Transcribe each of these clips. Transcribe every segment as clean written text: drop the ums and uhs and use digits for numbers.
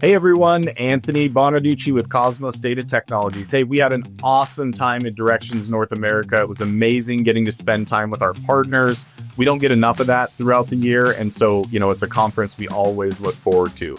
Hey everyone, Anthony Bonaducci with Cosmos Data Technologies. Hey, we had an awesome time at Directions North America. It was amazing getting to spend time with our partners. We don't get enough of that throughout the year, and so, it's a conference we always look forward to.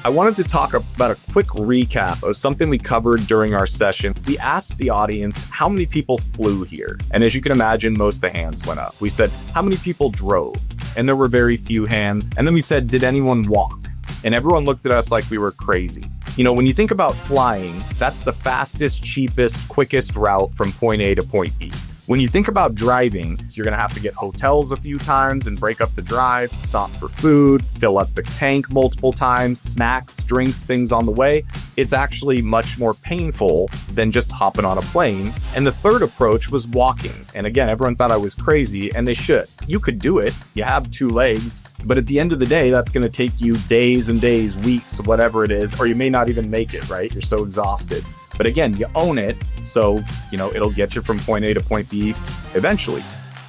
I wanted to talk about a quick recap of something we covered during our session. We asked the audience how many people flew here, and as you can imagine, most of the hands went up. We said, how many people drove? And there were very few hands. And then we said, did anyone walk? And everyone looked at us like we were crazy. When you think about flying, that's the fastest, cheapest, quickest route from point A to point B. When you think about driving, you're going to have to get hotels a few times and break up the drive, stop for food, fill up the tank multiple times, snacks, drinks, things on the way. It's actually much more painful than just hopping on a plane. And the third approach was walking. And again, everyone thought I was crazy, and they should. You could do it. You have two legs. But at the end of the day, that's going to take you days and days, weeks, whatever it is, or you may not even make it, right? You're so exhausted. But again, you own it, so, it'll get you from point A to point B eventually.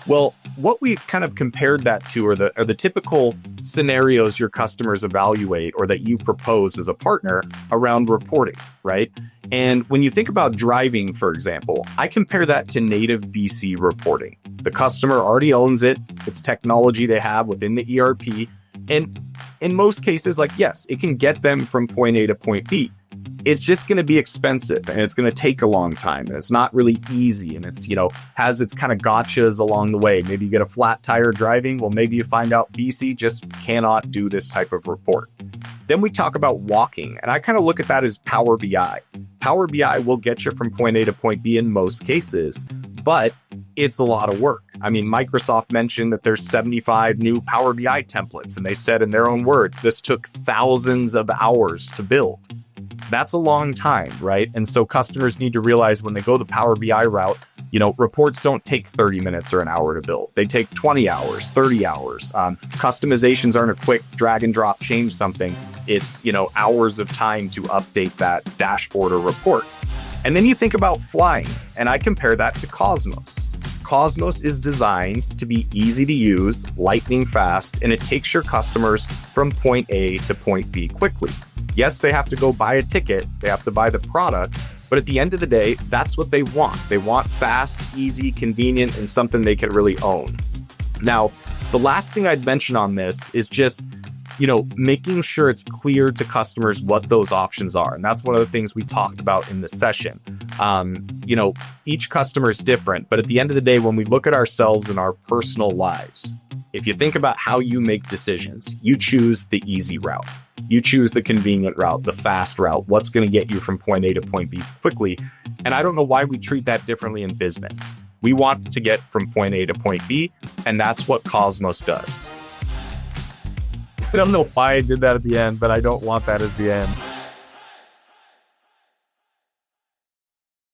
Well, what we kind of compared that to are the typical scenarios your customers evaluate or that you propose as a partner around reporting, right? And when you think about driving, for example, I compare that to native BC reporting. The customer already owns it. It's technology they have within the ERP. And in most cases, yes, it can get them from point A to point B. It's just going to be expensive and it's going to take a long time and it's not really easy and it's, has its kind of gotchas along the way. Maybe you get a flat tire driving. Well, maybe you find out BC just cannot do this type of report. Then we talk about walking, and I kind of look at that as Power BI. Power BI will get you from point A to point B in most cases, but it's a lot of work. I mean, Microsoft mentioned that there's 75 new Power BI templates, and they said in their own words, this took thousands of hours to build. That's a long time, right? And so customers need to realize when they go the Power BI route, reports don't take 30 minutes or an hour to build. They take 20 hours, 30 hours. Customizations aren't a quick drag and drop, change something. It's, hours of time to update that dashboard or report. And then you think about flying, and I compare that to Cosmos. Cosmos is designed to be easy to use, lightning fast, and it takes your customers from point A to point B quickly. Yes, they have to go buy a ticket, they have to buy the product, but at the end of the day, that's what they want. They want fast, easy, convenient, and something they can really own. Now, the last thing I'd mention on this is just, making sure it's clear to customers what those options are. And that's one of the things we talked about in the session. Each customer is different, but at the end of the day, when we look at ourselves and our personal lives, if you think about how you make decisions, you choose the easy route. You choose the convenient route, the fast route, what's going to get you from point A to point B quickly. And I don't know why we treat that differently in business. We want to get from point A to point B, and that's what Cosmos does. I don't know why I did that at the end, but I don't want that as the end.